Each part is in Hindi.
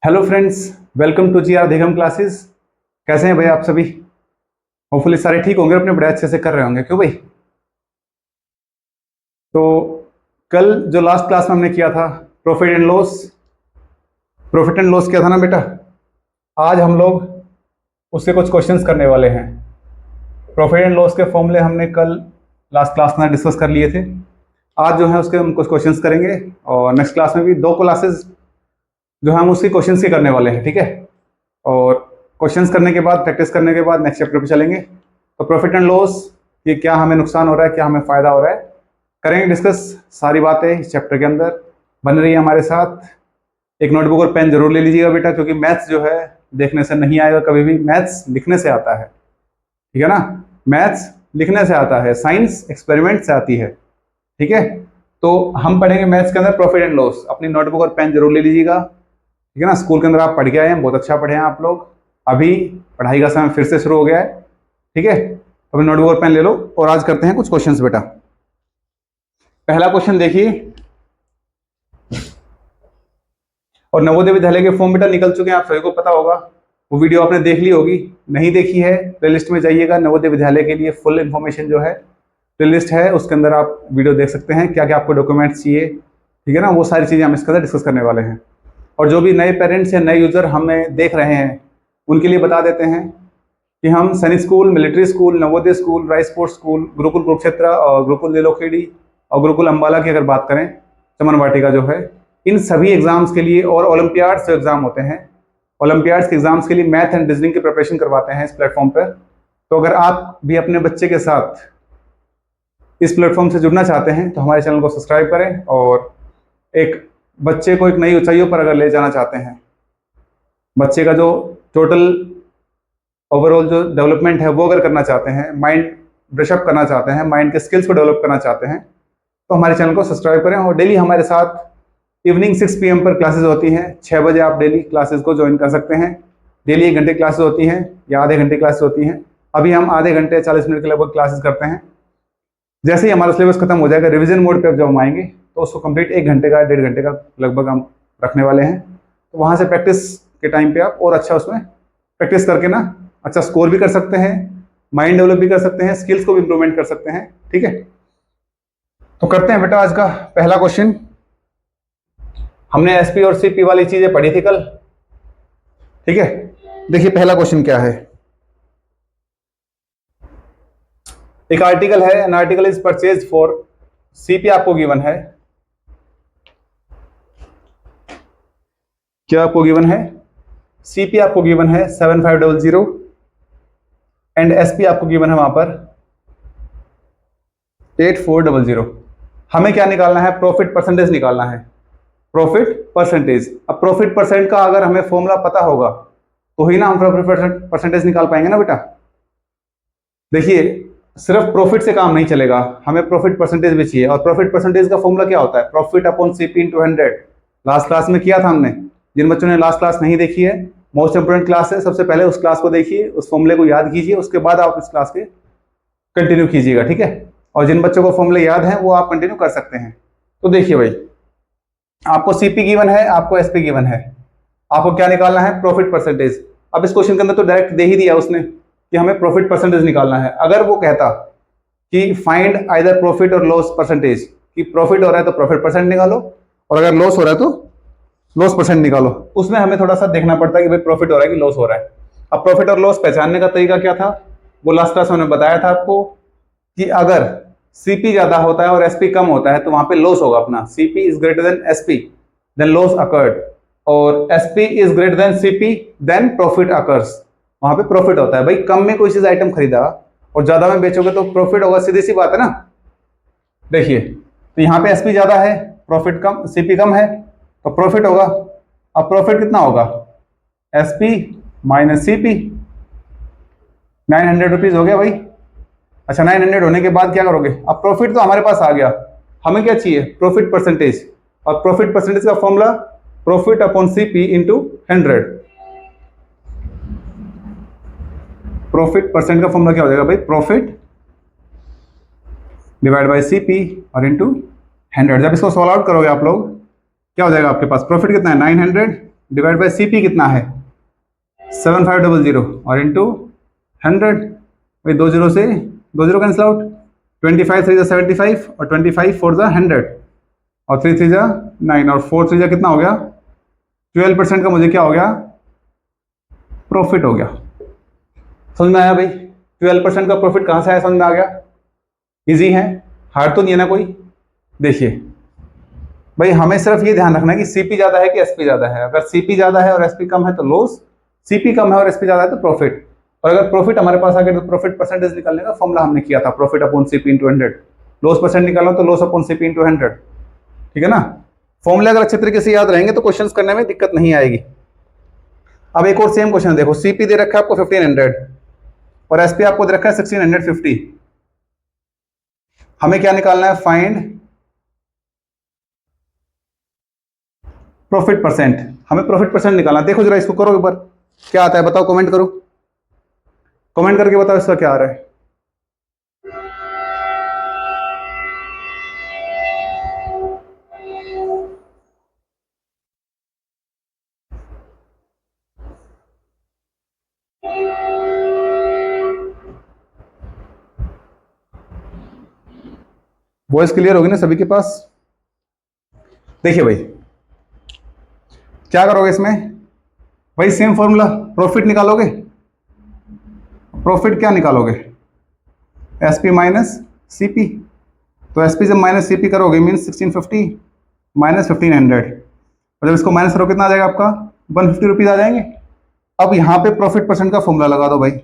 Hello friends, welcome to G R Adhigam classes. कैसे हैं भाई आप सभी? होपफुली सारे ठीक होंगे, अपने बड़े अच्छे से कर रहे होंगे। क्यों भाई? तो कल जो लास्ट क्लास में हमने किया था प्रॉफिट एंड लॉस किया था ना बेटा। आज हम लोग उसके कुछ क्वेश्चंस करने वाले हैं। प्रॉफिट एंड लॉस के फॉर्मूले हमने कल लास्ट क्लास में डिस्कस कर लिए थे। आज जो है उसके हम कुछ क्वेश्चंस करेंगे और नेक्स्ट क्लास में भी 2 क्लासेस जो हम उसी क्वेश्चंस के करने वाले हैं, ठीक है। और क्वेश्चंस करने के बाद, प्रैक्टिस करने के बाद नेक्स्ट चैप्टर पे चलेंगे। तो प्रॉफिट एंड लॉस, ये क्या हमें नुकसान हो रहा है, क्या हमें फ़ायदा हो रहा है, करेंगे डिस्कस सारी बातें इस चैप्टर के अंदर। बन रही है हमारे साथ। एक नोटबुक और पेन जरूर ले लीजिएगा बेटा, क्योंकि मैथ्स जो है देखने से नहीं आएगा कभी भी, मैथ्स लिखने से आता है, ठीक है ना। मैथ्स लिखने से आता है, साइंस एक्सपेरिमेंट से आती है, ठीक है। तो हम पढ़ेंगे मैथ्स के अंदर प्रॉफिट एंड लॉस। अपनी नोटबुक और पेन जरूर ले लीजिएगा, ठीक है ना। स्कूल के अंदर आप पढ़ के आए हैं, बहुत अच्छा पढ़े हैं आप लोग। अभी पढ़ाई का समय फिर से शुरू हो गया है, ठीक है। तो अपनी नोटबुक और पेन ले लो और आज करते हैं कुछ क्वेश्चंस बेटा। पहला क्वेश्चन देखिए, और नवोदय विद्यालय के फॉर्म बेटा निकल चुके हैं, आप सभी को पता होगा। वो वीडियो आपने देख ली होगी, नहीं देखी है प्लेलिस्ट में जाइएगा। नवोदय विद्यालय के लिए फुल इन्फॉर्मेशन जो है प्लेलिस्ट है, उसके अंदर आप वीडियो देख सकते हैं, क्या क्या आपको डॉक्यूमेंट्स चाहिए, ठीक है ना। वो सारी चीज़ें हम इसके अंदर डिस्कस करने वाले हैं। और जो भी नए पेरेंट्स या नए यूज़र हमें देख रहे हैं, उनके लिए बता देते हैं कि हम सैनिक school, military school, Navodaya school, rice sports school, Gurukul Kurukshetra और गुरुकुल लीलोखेड़ी और गुरुकुल अम्बाला की अगर बात करें, चमन वाटिका जो है, इन सभी एग्जाम्स के लिए और ओलंपियाड्स जो एग्जाम होते हैं, ओलंपियाड्स के एग्जाम्स के लिए मैथ एंड रीजनिंग की प्रिपरेशन करवाते हैं इस प्लेटफॉर्म पर। तो अगर आप भी अपने बच्चे के साथ इस प्लेटफॉर्म से जुड़ना चाहते हैं तो हमारे चैनल को सब्सक्राइब करें, और एक बच्चे को एक नई ऊंचाइयों पर अगर ले जाना चाहते हैं, बच्चे का जो टोटल ओवरऑल जो डेवलपमेंट है वो अगर करना चाहते हैं, माइंड ब्रशअप करना चाहते हैं, माइंड के स्किल्स को डेवलप करना चाहते हैं, तो हमारे चैनल को सब्सक्राइब करें। और डेली हमारे साथ इवनिंग 6 PM पर क्लासेस होती हैं। 6 बजे आप डेली क्लासेस को ज्वाइन कर सकते हैं। डेली 1 घंटे क्लासेस होती हैं या आधे घंटे क्लासेस होती हैं। अभी हम आधे घंटे 40 मिनट के लगभग क्लासेस करते हैं। जैसे ही हमारा सिलेबस खत्म हो जाएगा, रिवीजन मोड पे जब हम आएंगे तो उसको कंप्लीट 1 घंटे का, 1.5 घंटे का लगभग हम रखने वाले हैं। तो वहाँ से प्रैक्टिस के टाइम पे आप और अच्छा उसमें प्रैक्टिस करके ना अच्छा स्कोर भी कर सकते हैं, माइंड डेवलप भी कर सकते हैं, स्किल्स को भी इंप्रूवमेंट कर सकते हैं, ठीक है। तो करते हैं बेटा आज का पहला क्वेश्चन। हमने एसपी और सीपी वाली चीजें पढ़ी थी कल, ठीक है। देखिए पहला क्वेश्चन क्या है। एक आर्टिकल है, an article is purchase for, CP आपको गिवन है, क्या आपको गिवन है, सीपी आपको गिवन है 7500 एंड एसपी आपको गिवन है वहां पर 8400। हमें क्या निकालना है? प्रॉफिट परसेंटेज निकालना है, प्रॉफिट परसेंटेज। अब प्रॉफिट परसेंट का अगर हमें फॉर्मूला पता होगा तो ही ना हम प्रॉफिट परसेंटेज निकाल पाएंगे ना बेटा। देखिए सिर्फ प्रॉफिट से काम नहीं चलेगा, हमें प्रॉफिट परसेंटेज भी चाहिए। और प्रॉफिट परसेंटेज का फॉर्मूला क्या होता है? Profit upon CP into 100। Last class में किया था हमने। जिन बच्चों ने लास्ट क्लास नहीं देखी है, मोस्ट इंपोर्टेंट क्लास है, सबसे पहले उस क्लास को देखिए, उस फॉर्मूले को याद कीजिए, उसके बाद आप इस क्लास के कंटिन्यू कीजिएगा, ठीक है। और जिन बच्चों को फॉर्मूले याद है वो आप कंटिन्यू कर सकते हैं। तो देखिए भाई, आपको सीपी गिवन है, आपको एसपी गिवन है, आपको क्या निकालना है? Profit percentage. अब इस क्वेश्चन के अंदर तो डायरेक्ट दे ही दिया उसने कि हमें प्रॉफिट परसेंटेज निकालना है। अगर वो कहता कि फाइंड आइदर प्रॉफिट और लॉस परसेंटेज, कि प्रॉफिट हो रहा है तो प्रॉफिट परसेंट निकालो, और अगर लॉस हो रहा है तो लॉस परसेंट निकालो, उसमें हमें थोड़ा सा देखना पड़ता है कि भाई प्रॉफिट हो रहा है कि लॉस हो रहा है। अब प्रॉफिट और लॉस पहचानने का तरीका क्या था? वो लास्ट क्लास में बताया था आपको कि अगर सीपी ज्यादा होता है और एसपी कम होता है तो वहां पे लॉस होगा अपना। CP is greater than SP then loss occurred, और SP is greater than CP then profit occurs. वहां पे प्रॉफिट होता है। भाई कम में कोई चीज आइटम खरीदा और ज्यादा में बेचोगे तो प्रॉफिट होगा, सीधी सी बात है ना। देखिए तो यहाँ पे एसपी ज्यादा है, प्रॉफिट कम, सीपी कम है, तो प्रॉफिट होगा। अब प्रॉफिट कितना होगा? SP minus CP. 900 रुपीज हो गया भाई। अच्छा 900 होने के बाद क्या करोगे? अब प्रॉफिट तो हमारे पास आ गया, हमें क्या चाहिए? Profit percentage. और प्रॉफिट परसेंटेज का formula profit upon CP into 100। Profit percent का फॉर्मूला क्या हो जाएगा भाई? प्रॉफिट डिवाइड बाय सीपी और इंटू 100। जब इसको सॉल्व आउट करोगे आप लोग, क्या हो जाएगा आपके पास? प्रॉफिट कितना है? 900 डिवाइड बाय सीपी कितना है 7500 और इंटू 100, भाई 20 से 20 कैंसिल आउट, 25 3 75 और 25 4 100 और 3 3 9 और 4 3 कितना हो गया 12% का मुझे क्या हो गया प्रॉफिट हो गया। समझ में आया भाई? 12% का प्रॉफिट कहाँ से आया, समझ में आ गया? इजी है, हार्ड तो नहीं है ना कोई। देखिए भाई हमें सिर्फ ये ध्यान रखना है कि सीपी ज्यादा है कि एसपी ज्यादा है। अगर सीपी ज्यादा है और एसपी कम है तो लॉस, सीपी कम है और एसपी ज्यादा है तो प्रॉफिट। और अगर प्रॉफिट हमारे पास आ गया तो प्रॉफिट परसेंटेज निकालने का फॉर्मूला हमने किया था, profit upon CP into 100। Loss percent निकालना तो लॉस अपॉन सीपी इंटू 100, ठीक है ना। फॉर्मूले अगर अच्छे तरीके से याद रहेंगे तो क्वेश्चंस करने में दिक्कत नहीं आएगी। अब एक और सेम क्वेश्चन देखो, सीपी दे रखा है आपको 1500 और एसपी आपको दे रखा है 1650। हमें क्या निकालना है, फाइंड प्रॉफिट परसेंट। हमें प्रॉफिट परसेंट निकालना। देखो जरा इसको करो एक बार, क्या आता है बताओ, कमेंट करो, कमेंट करके बताओ इसका क्या आ रहा है। वॉइस क्लियर होगी ना सभी के पास? देखिए भाई क्या करोगे इसमें, वही सेम फॉर्मूला, प्रॉफिट निकालोगे। प्रॉफिट क्या निकालोगे, एसपी माइनस सीपी। तो एसपी से माइनस सीपी करोगे मीन्स 1650 माइनस 1500, और जब इसको माइनस करो कितना आ जाएगा आपका 150 रुपीज आ जाएंगे। अब यहाँ पे प्रॉफिट परसेंट का फॉर्मूला लगा दो भाई।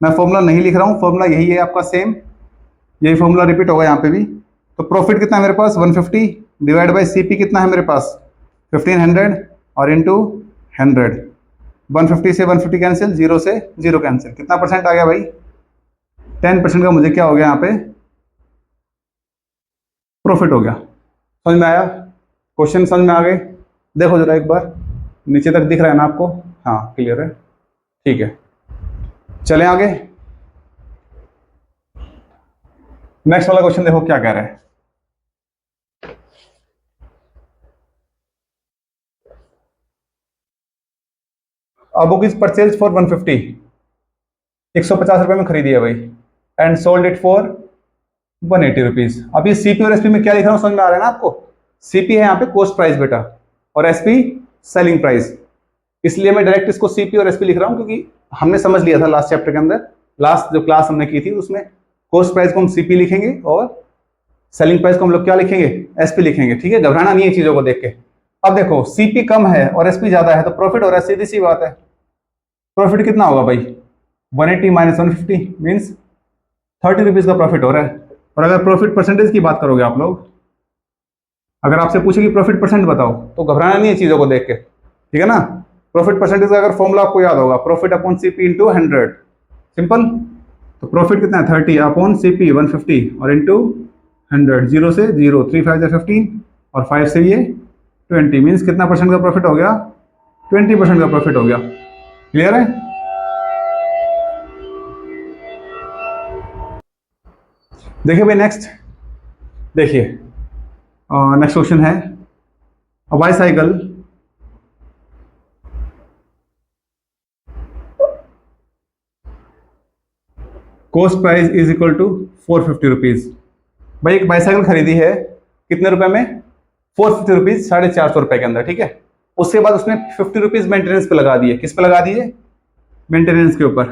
मैं फॉर्मूला नहीं लिख रहा हूँ, फॉर्मूला यही है आपका सेम, यही फॉर्मूला रिपीट होगा यहाँ पे भी। तो प्रॉफिट कितना है मेरे पास 150 डिवाइड बाई सीपी कितना है मेरे पास 1500 और इंटू 100। 150 से 150 कैंसिल, 0 से 0 कैंसिल, कितना परसेंट आ गया भाई 10% का मुझे क्या हो गया यहाँ पे प्रॉफिट हो गया। समझ में आया? क्वेश्चन समझ में आ गए? देखो जरा एक बार, नीचे तक दिख रहा है ना आपको? हाँ क्लियर है, ठीक है। चलें आगे, नेक्स्ट वाला क्वेश्चन देखो क्या कह रहा है। A book is purchased for 150, 150 रुपए में खरीदी है भाई, and sold it for 180 rupees. अब ये सीपी और एसपी में क्या लिख रहा हूँ समझ में आ रहा है ना आपको? सीपी है यहाँ पे कॉस्ट प्राइस बेटा, और एसपी सेलिंग प्राइस। इसलिए मैं डायरेक्ट इसको सीपी और एसपी लिख रहा हूँ क्योंकि हमने समझ लिया था लास्ट चैप्टर के अंदर, लास्ट जो क्लास हमने की थी उसमें कॉस्ट प्राइस को हम सीपी लिखेंगे और सेलिंग प्राइस को हम लोग क्या लिखेंगे एसपी लिखेंगे, ठीक है। घबराना नहीं है चीजों को देख के। अब देखो सीपी कम है और एसपी ज्यादा है तो प्रॉफिट हो रहा है, सीधी सी बात है। प्रॉफिट कितना होगा भाई 180 माइनस 150 मीन्स 30 रुपीज का प्रॉफिट हो रहा है। और अगर प्रॉफिट परसेंटेज की बात करोगे आप लोग, अगर आपसे पूछेगी प्रॉफिट परसेंट बताओ तो घबराना नहीं है चीजों को देख के, ठीक है ना। प्रॉफिट परसेंटेज का अगर फॉर्मूला आपको याद होगा, profit upon CP into 100, simple. तो प्रॉफिट कितना है 30 अपॉन सीपी 150 और इंटू 100, 0 से 0, 3 5 15 और 5 से ये 20 मीन्स कितना परसेंट का प्रॉफिट हो गया 20% का प्रॉफिट हो गया। क्लियर है? देखिए भाई नेक्स्ट, देखिए नेक्स्ट क्वेश्चन है, a bicycle cost price is equal to 450 rupees. भाई एक बाईसाइकिल खरीदी है कितने रुपए में 450 रुपीज, 450 रुपए के अंदर, ठीक है। उसके बाद उसने 50 रुपीज मेंटेनेंस पे लगा दिए। किस पे लगा दिए? मेंटेनेंस के ऊपर।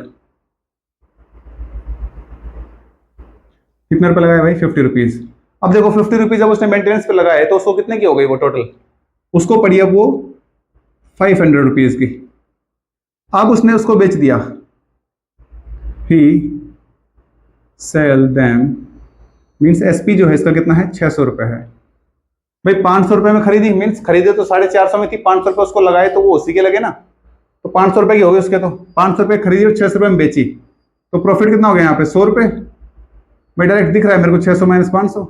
कितने रुपए लगाए भाई 50 रुपीज। अब देखो 50 रुपीज जब उसने मेंटेनेंस पे लगाए तो उसको कितने की हो गई वो टोटल, उसको पड़ी अब वो 500 रुपीज की। अब उसने उसको बेच दिया, ही सेल देम मीन्स एसपी जो है इसका कितना है 600 रुपए है। भाई 500 रुपए में खरीदी मीन्स खरीदे तो 450 में थी, 500 रुपए उसको लगाए तो वो उसी के लगे ना, तो 500 रुपए की हो गई उसके। तो 500 रुपए खरीदी और 600 रुपए में बेची तो प्रॉफिट कितना हो गया यहाँ पे 100 रुपए। भाई डायरेक्ट दिख रहा है मेरे को 600 माइनस 500,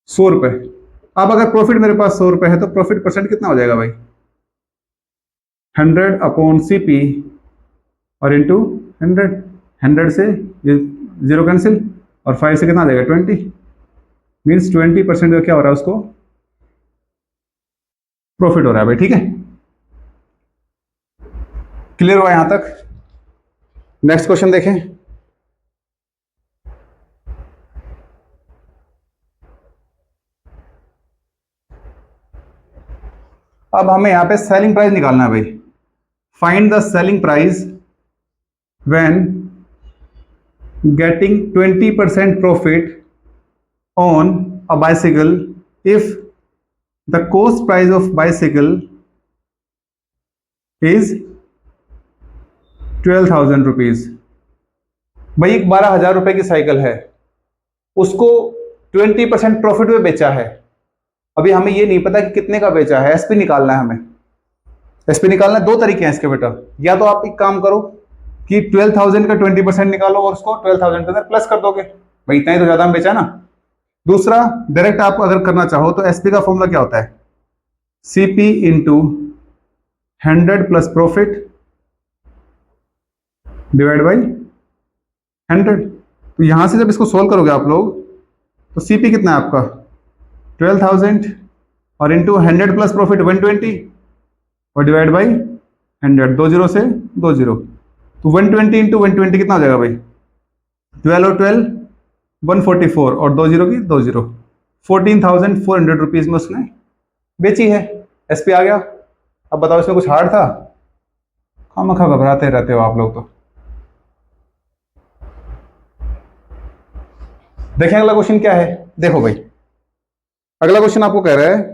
100 रुपए। अब अगर प्रॉफिट मेरे पास 100 रुपए है तो प्रॉफिट परसेंट कितना हो जाएगा भाई 100 अपॉन सीपी और इंटू 100, 100 से 0 कैंसिल और 5 से कितना आ जाएगा 20 मीन्स 20% का क्या हो रहा है उसको प्रॉफिट हो रहा है भाई, ठीक है। क्लियर हुआ यहां तक? नेक्स्ट क्वेश्चन देखें। अब हमें यहां पे सेलिंग प्राइस निकालना है भाई। Find the selling price when getting 20% profit on a bicycle if the cost price of bicycle is 12,000 rupees. भाई एक 12,000 रुपए की साइकिल है, उसको 20% प्रॉफिट में बेचा है। अभी हमें ये नहीं पता कि कितने का बेचा है, एसपी निकालना है हमें। एसपी निकालना है, दो तरीके हैं इसके बेटा। या तो आप एक काम करो कि 12,000 का 20% निकालो और उसको 12,000 के अंदर प्लस कर दोगे, भाई इतना ही तो ज्यादा में बेचा ना। दूसरा, डायरेक्ट आप अगर करना चाहो तो एसपी का फॉर्मूला क्या होता है? CP into 100 plus profit divide by 100। तो यहां से जब इसको सोल्व करोगे आप लोग तो सीपी कितना है आपका 12,000 और इंटू 100 प्लस प्रॉफिट 120 और डिवाइड बाई 100, 20 से 20। तो 120 इंटू 120 कितना हो जाएगा भाई? 12 और 12 144 और 20 की 20, 14,400 रुपीज में उसने बेची है। एसपी आ गया। अब बताओ इसमें कुछ हार्ड था? खामखा घबराते रहते हो आप लोग तो। देखें अगला क्वेश्चन क्या है। देखो भाई, अगला क्वेश्चन आपको कह रहा है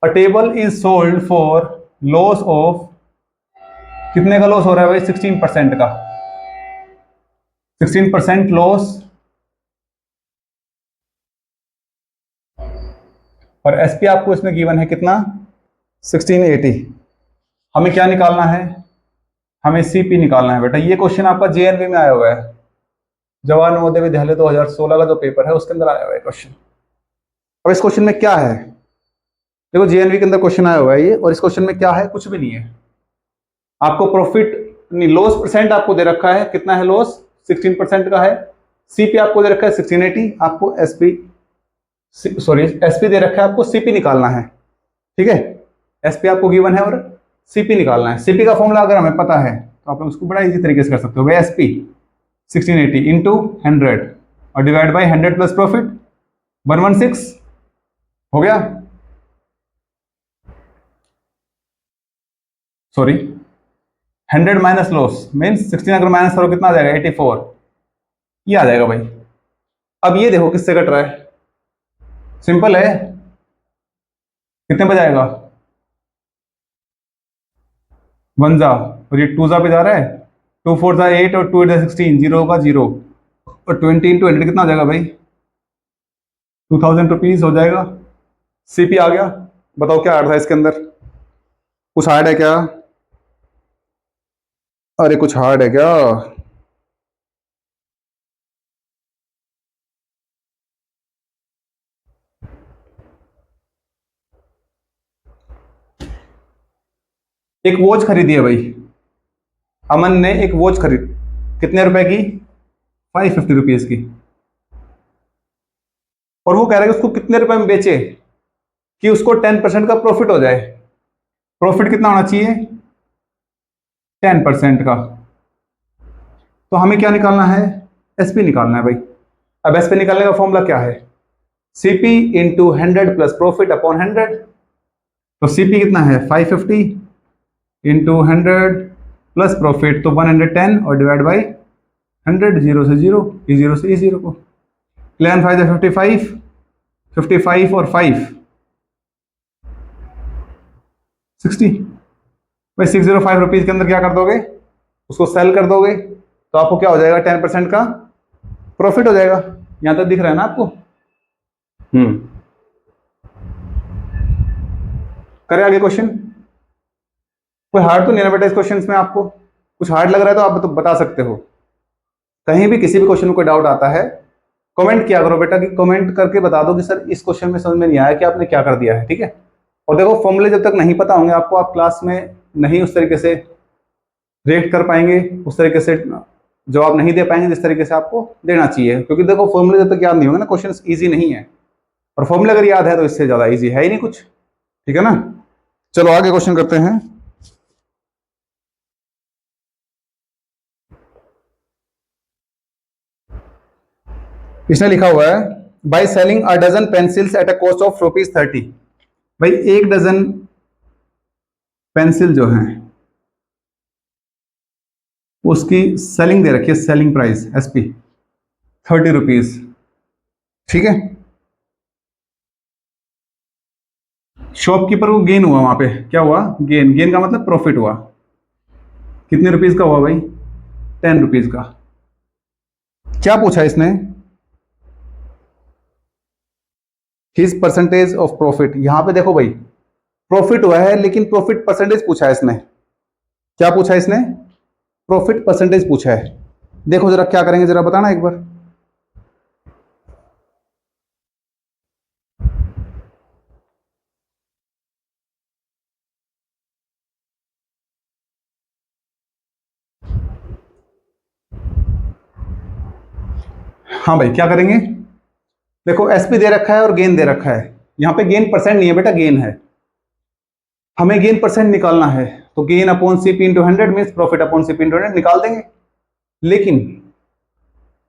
अ table is sold for loss of, कितने का लॉस हो रहा है भाई? 16% का। 16% लॉस, और एसपी आपको इसमें गिवन है कितना? 1680। हमें क्या निकालना है? हमें सीपी निकालना है बेटा। ये क्वेश्चन आपका जेएनवी में आया हुआ है, जवाहर नवोदय विद्यालय 2016 का जो पेपर है उसके अंदर आया हुआ है क्वेश्चन। अब इस क्वेश्चन में क्या है? देखो जेएनवी के अंदर क्वेश्चन आया हुआ है ये, और इस क्वेश्चन में क्या है? कुछ भी नहीं है। आपको प्रॉफिट नहीं, लॉस परसेंट आपको दे रखा है, कितना है लॉस? 16% का है। सीपी आपको दे रखा है 1680, आपको एसपी एसपी दे रखा है, आपको सीपी निकालना है, ठीक है। एसपी आपको गिवन है और सीपी निकालना है। सीपी का फॉर्मूला अगर हमें पता है तो आप उसको बड़ा इजी तरीके से कर सकते हो भाई। एसपी 1680 इंटू 100 और डिवाइड बाई 100 प्लस प्रॉफिट 116 हो गया। सॉरी, 100 माइनस लॉस मीन्स 16 अगर माइनस करो कितना आ जाएगा? 84। ये आ जाएगा भाई। अब ये देखो किससे कट रहा है, सिंपल है। कितने पे जाएगा? 1 जा, और ये 2 जा पे जा रहा है। 2 4 जा 8 और 2 8 जा 16, 0 होगा 0, और 20 इंटू 100 कितना हो जाएगा भाई? 2,000 रुपीज हो जाएगा। सीपी आ गया। बताओ क्या हार्ड था इसके अंदर? कुछ हार्ड है क्या? अरे कुछ हार्ड है क्या? एक वॉच खरीदी है भाई, अमन ने एक वॉच खरीद, कितने रुपए की? 550 रुपीज की। और वो कह रहा है कि उसको कितने रुपए में बेचे कि उसको 10% का प्रॉफिट हो जाए। प्रॉफिट कितना होना चाहिए? 10% का। तो हमें क्या निकालना है? एसपी निकालना है भाई। अब एसपी निकालने का फॉर्मूला क्या है? CP into 100 plus profit upon 100। तो सीपी कितना है? 550 इंटू 100 प्लस प्रॉफिट तो 110 और डिवाइड बाई 100, 0 से 0, ई 0 से ई 0 को। 11 5 55, 55 और 5 60। भाई 605 रुपीज के अंदर क्या कर दोगे? उसको सेल कर दोगे तो आपको क्या हो जाएगा? 10% का प्रॉफिट हो जाएगा। यहां तक दिख रहा है ना आपको? करें आगे क्वेश्चन। कोई हार्ड तो नहीं है बेटा इस क्वेश्चन में? आपको कुछ हार्ड लग रहा है तो आप तो बता सकते हो। कहीं भी किसी भी क्वेश्चन में कोई डाउट आता है कमेंट किया करो बेटा, कि कमेंट करके बता दो कि सर इस क्वेश्चन में समझ में नहीं आया कि आपने क्या कर दिया है, ठीक है। और देखो फॉर्मूले जब तक नहीं पता होंगे आपको, आप क्लास में नहीं उस तरीके से रिएक्ट कर पाएंगे, उस तरीके से जवाब नहीं दे पाएंगे जिस तरीके से आपको देना चाहिए, क्योंकि देखो फॉर्मूले जब तक याद नहीं होंगे ना क्वेश्चन ईजी नहीं है, और फॉर्मूला अगर याद है तो इससे ज़्यादा ईजी है ही नहीं कुछ, ठीक है ना। चलो आगे क्वेश्चन करते हैं। इसने लिखा हुआ है by selling a dozen pencils at a cost of ₹30। भाई एक डजन पेंसिल जो है उसकी सेलिंग दे रखी है, सेलिंग प्राइस SP ₹30, ठीक है। शॉपकीपर को गेन हुआ, वहां पे क्या हुआ, गेन, गेन का मतलब प्रॉफिट हुआ। कितने रुपीज का हुआ भाई, ₹10 का। क्या पूछा इसने, हिज परसेंटेज ऑफ प्रॉफिट। यहां पे देखो भाई प्रॉफिट हुआ है, लेकिन प्रॉफिट परसेंटेज पूछा है इसने। क्या पूछा है इसने, प्रॉफिट परसेंटेज पूछा है। देखो जरा क्या करेंगे, जरा बताना एक बार। हाँ भाई क्या करेंगे, देखो SP दे रखा है और गेन दे रखा है। यहाँ पे गेन परसेंट नहीं है बेटा, गेन है, हमें गेन परसेंट निकालना है, तो gain upon CP into 100 mean profit upon CP into 100 निकाल देंगे। लेकिन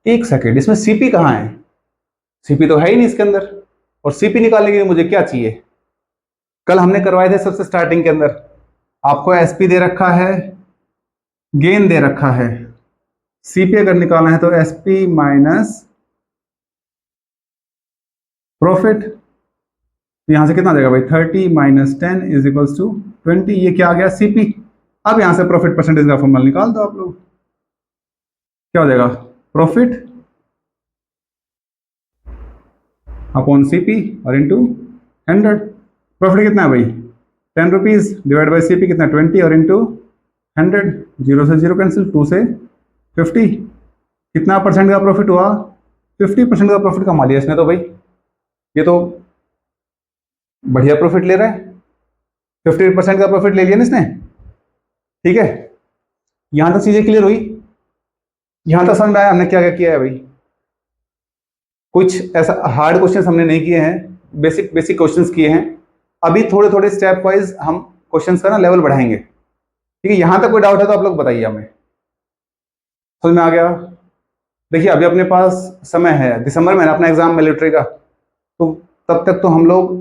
एक सेकेंड, इसमें CP कहाँ है, CP तो है ही नहीं इसके अंदर, और CP निकालने के लिए मुझे क्या चाहिए, कल हमने करवाए थे सबसे स्टार्टिंग के अंदर, आपको SP दे रखा है, गेन दे रखा है, CP अगर निकालना है तो SP माइनस प्रॉफिट, यहां से कितना आ जाएगा भाई, 30 माइनस 10 इज इक्वल्स टू 20, ये क्या आ गया CP। अब यहां से प्रॉफिट परसेंटेज का फॉर्मूला निकाल दो आप लोग, क्या हो जाएगा, प्रॉफिट अपॉन CP और इंटू 100। प्रॉफिट कितना है भाई, ₹10 डिवाइड बाई CP कितना 20 और इंटू 100, 0 से 0 कैंसिल, 2 से 50, कितना परसेंट का प्रॉफिट हुआ, 50% का प्रॉफिट कमा लिया इसने तो भाई, ये तो बढ़िया प्रॉफिट ले रहा है, 50% का प्रॉफिट ले लिया ना इसने, ठीक है। यहां तक चीजें क्लियर हुई, यहां तक समझ में आया हमने क्या क्या किया है भाई। कुछ ऐसा हार्ड क्वेश्चन हमने नहीं किए हैं, बेसिक बेसिक क्वेश्चंस किए हैं। अभी थोड़े थोड़े स्टेप वाइज हम क्वेश्चंस का ना लेवल बढ़ाएंगे, ठीक है। यहां तक कोई डाउट है तो आप लोग बताइए हमें, समझ में आ गया। देखिए अभी अपने पास समय है, दिसंबर में अपना एग्जाम मिलिट्री का, तो तब तक तो हम लोग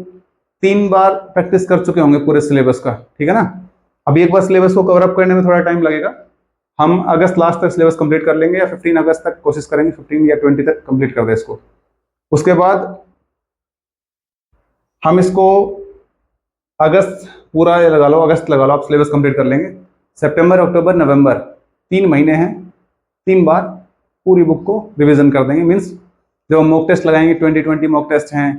3 बार प्रैक्टिस कर चुके होंगे पूरे सिलेबस का, ठीक है ना। अभी एक बार सिलेबस को कवर अप करने में थोड़ा टाइम लगेगा, हम अगस्त लास्ट तक सिलेबस कंप्लीट कर लेंगे, या 15 अगस्त तक कोशिश करेंगे, 15 या 20 तक कंप्लीट कर दे इसको। उसके बाद हम इसको अगस्त पूरा लगा लो, अगस्त लगा लो, आप सिलेबस कंप्लीट कर लेंगे। सितंबर अक्टूबर नवंबर 3 महीने हैं, 3 बार पूरी बुक को रिवीजन कर देंगे। मीन्स जब हम मॉक टेस्ट लगाएंगे, 2020 मॉक टेस्ट हैं,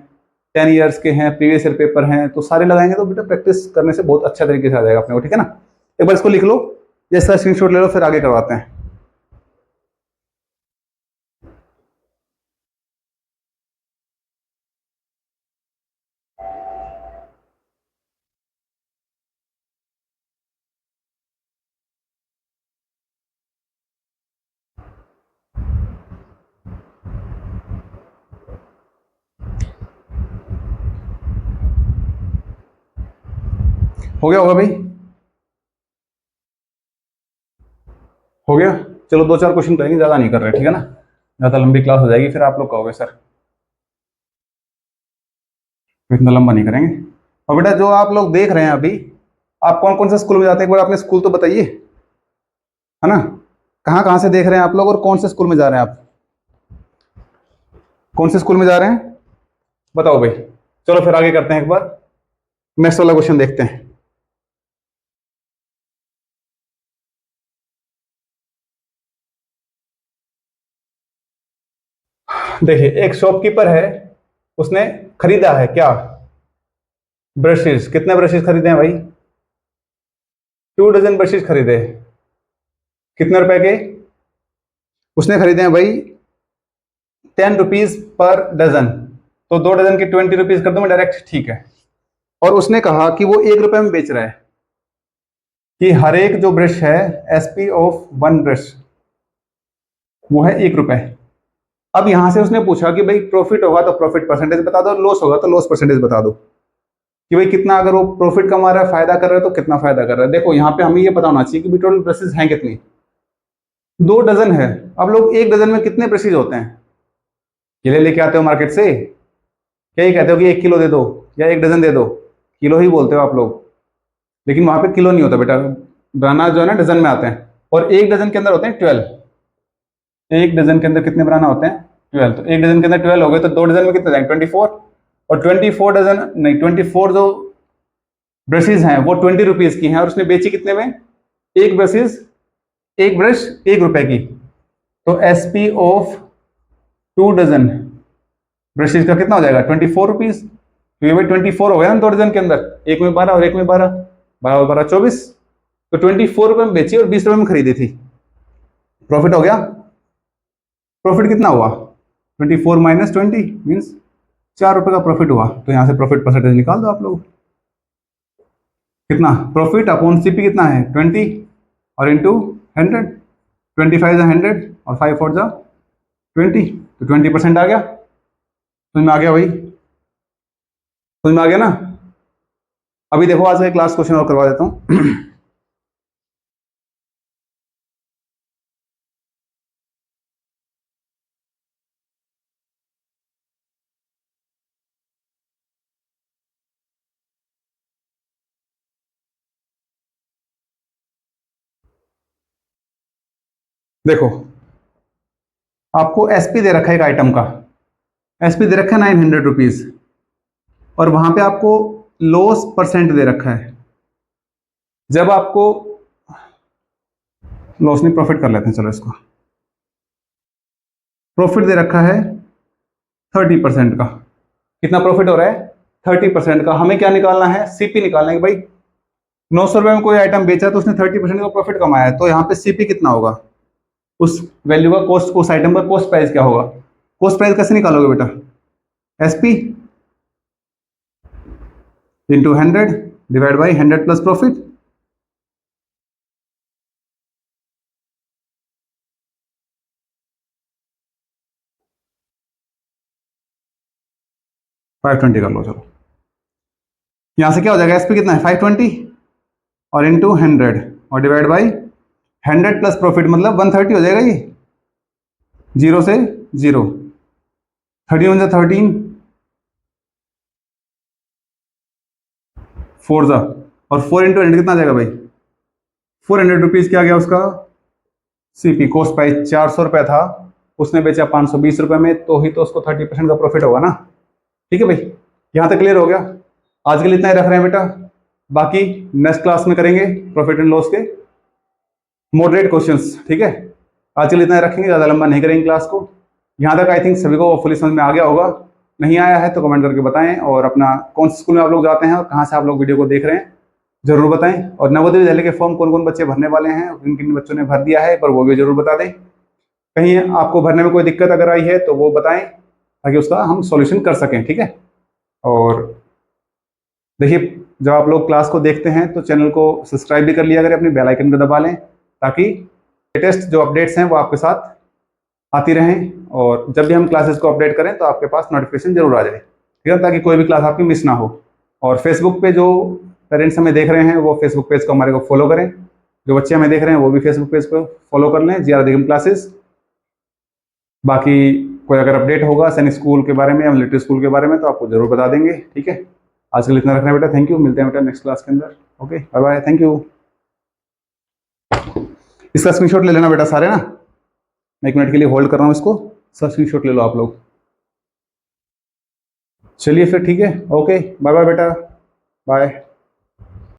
10 ईयर्स के हैं, प्रीवियस ईयर पेपर हैं, तो सारे लगाएंगे तो बेटा प्रैक्टिस करने से बहुत अच्छा तरीके से आ जाएगा अपने को, ठीक है ना। एक बार इसको लिख लो, जैसा स्क्रीनशॉट ले लो, फिर आगे करवाते हैं। हो गया होगा भाई, हो गया। चलो 2-4 क्वेश्चन करेंगे, ज्यादा नहीं कर रहे, ठीक है ना, ज्यादा लंबी क्लास हो जाएगी, फिर आप लोग कहोगे सर इतना लंबा नहीं करेंगे। और बेटा जो आप लोग देख रहे हैं अभी, आप कौन कौन से स्कूल में जाते हैं, एक बार अपने स्कूल तो बताइए, है ना। कहाँ कहाँ से देख रहे हैं आप लोग, और कौन से स्कूल में जा रहे हैं आप, कौन से स्कूल में जा रहे हैं बताओ भाई। चलो फिर आगे करते हैं, एक बार नेक्स्ट वाला क्वेश्चन देखते हैं। देखिए एक शॉपकीपर है, उसने खरीदा है क्या, ब्रशेस। कितने ब्रशेस खरीदे हैं भाई, 2 डजन ब्रशेस खरीदे। कितने रुपए के, उसने खरीदे हैं भाई ₹10 पर डजन, तो 2 डजन के ₹20 कर दूं मैं डायरेक्ट, ठीक है। और उसने कहा कि वो ₹1 में बेच रहा है, कि हर एक जो ब्रश है SP ऑफ 1 ब्रश वो है 1 रुपए। अब यहां से उसने पूछा कि भाई प्रॉफिट होगा तो प्रॉफिट परसेंटेज बता दो, लॉस होगा तो लॉस परसेंटेज बता दो कि भाई कितना, अगर वो प्रॉफिट कमा रहा है, फायदा कर रहा है, तो कितना फायदा कर रहा है। देखो यहाँ पे हमें ये पता होना चाहिए कि टोटल ब्रशेज हैं कितनी, 2 डजन है। अब लोग 1 डजन में कितने ब्रशेज होते हैं? केले लेके आते हो मार्केट से, क्या ये कहते हो कि 1 किलो दे दो या 1 डजन दे दो? किलो ही बोलते हो आप लोग, लेकिन वहां पे किलो नहीं होता बेटा, बनाना जो है ना डजन में आते हैं, और 1 डजन के अंदर होते हैं 12। 1 डजन के अंदर कितने बनाना होते हैं? 12। तो 1 डजन के अंदर 12 हो गए, तो 2 डजन में कितने जाएंगे? 24। और 24 डजन नहीं, 24 जो ब्रशेज हैं वो 20 रुपीज की हैं, और उसने बेची कितने में? एक ब्रशेज, एक ब्रश 1 रुपए की। तो एसपी ऑफ 2 डजन ब्रशेज का कितना हो जाएगा? 24 रुपीज। तो ये भाई 24 हो गया ना 2 डजन के अंदर, एक में 12 और एक में 12, 12 12 24। तो 24 रुपए में बेची और 20 रुपए में खरीदी थी, प्रॉफिट हो गया। प्रॉफिट कितना हुआ? 24 माइनस 20 मीन्स 4 रुपए का प्रॉफिट हुआ। तो यहां से प्रॉफिट परसेंटेज निकाल दो आप लोग, कितना प्रॉफिट अपॉन सीपी कितना है? 20 और इंटू 100, 25 जा 100 और 5 4 जा 20, तो 20% आ गया। समझ में आ गया भाई? समझ में आ गया ना? अभी देखो आज का क्लास क्वेश्चन और करवा देता हूं। देखो आपको एसपी दे रखा है एक आइटम का, एसपी दे रखा है 900 रुपीज, और वहां पे आपको लॉस परसेंट दे रखा है। जब आपको लॉस नहीं, प्रॉफिट कर लेते हैं, चलो इसको। प्रॉफिट दे रखा है 30% का। कितना प्रॉफिट हो रहा है? 30% का। हमें क्या निकालना है? सीपी निकालना है कि भाई 900 रुपए में कोई आइटम बेचा तो उसने 30% का प्रॉफिट कमाया है, तो यहाँ पे सीपी कितना होगा? उस वैल्यू का कॉस्ट, उस आइटम का कॉस्ट प्राइस क्या होगा? कॉस्ट प्राइस कैसे निकालोगे बेटा? SP into 100 divide by 100 plus profit. Five 20 कर लो, चलो। यहां से क्या हो जाएगा? एसपी कितना है? 520 और इंटू 100 और डिवाइड बाई 100 प्लस प्रॉफिट, मतलब 130 हो जाएगा ये, 0 से 0, 31 से 13 4 जा, और 4 इंटू 100 कितना आ जाएगा भाई? 400 रुपीज क्या गया उसका? सीपी कॉस्ट प्राइस 400 रुपए था, उसने बेचा 520 रुपए में, तो ही तो उसको 30% का प्रॉफिट होगा ना। ठीक है भाई, यहां तक क्लियर हो गया? आज के लिए इतना ही रख रहे हैं बेटा, बाकी नेक्स्ट क्लास में करेंगे प्रॉफिट एंड लॉस के मॉडरेट क्वेश्चंस। ठीक है, आज के लिए इतना ही रखेंगे, ज़्यादा लंबा नहीं करेंगे क्लास को। यहाँ तक आई थिंक सभी को फुली समझ में आ गया होगा। नहीं आया है तो कमेंट करके बताएं, और अपना कौन से स्कूल में आप लोग जाते हैं और कहाँ से आप लोग वीडियो को देख रहे हैं जरूर बताएं। और नवोदय विद्यालय के फॉर्म कौन कौन बच्चे भरने वाले हैं, किन किन बच्चों ने भर दिया है, पर वो भी जरूर बता दें। कहीं आपको भरने में कोई दिक्कत अगर आई है तो वो बताएं, ताकि उसका हम सॉल्यूशन कर सकें। ठीक है, और देखिए जब आप लोग क्लास को देखते हैं तो चैनल को सब्सक्राइब भी कर लिया करें, अपनी बेल आइकन को दबा लें, ताकि लेटेस्ट जो अपडेट्स हैं वो आपके साथ आती रहें, और जब भी हम क्लासेस को अपडेट करें तो आपके पास नोटिफिकेशन जरूर आ जाए। ठीक है, ताकि कोई भी क्लास आपकी मिस ना हो। और फेसबुक पे जो पेरेंट्स हमें देख रहे हैं वो फेसबुक पेज को हमारे को फॉलो करें, जो बच्चे हमें देख रहे हैं वो भी फेसबुक पेज को फॉलो कर लें, जीआर अधिगम क्लासेस। बाकी कोई अगर अपडेट होगा सैनिक स्कूल के बारे में या मिलिट्री स्कूल के बारे में तो आपको जरूर बता देंगे। ठीक है, आज के लिए इतना रखना बेटा, थैंक यू, मिलते हैं बेटा नेक्स्ट क्लास के अंदर। Okay, bye bye, thank you. इसका स्क्रीनशॉट ले लेना बेटा सारे ना, मैं 1 मिनट के लिए होल्ड कर रहा हूँ इसको, सब स्क्रीनशॉट ले लो आप लोग। चलिए फिर ठीक है, ओके, बाय बाय बेटा, बाय।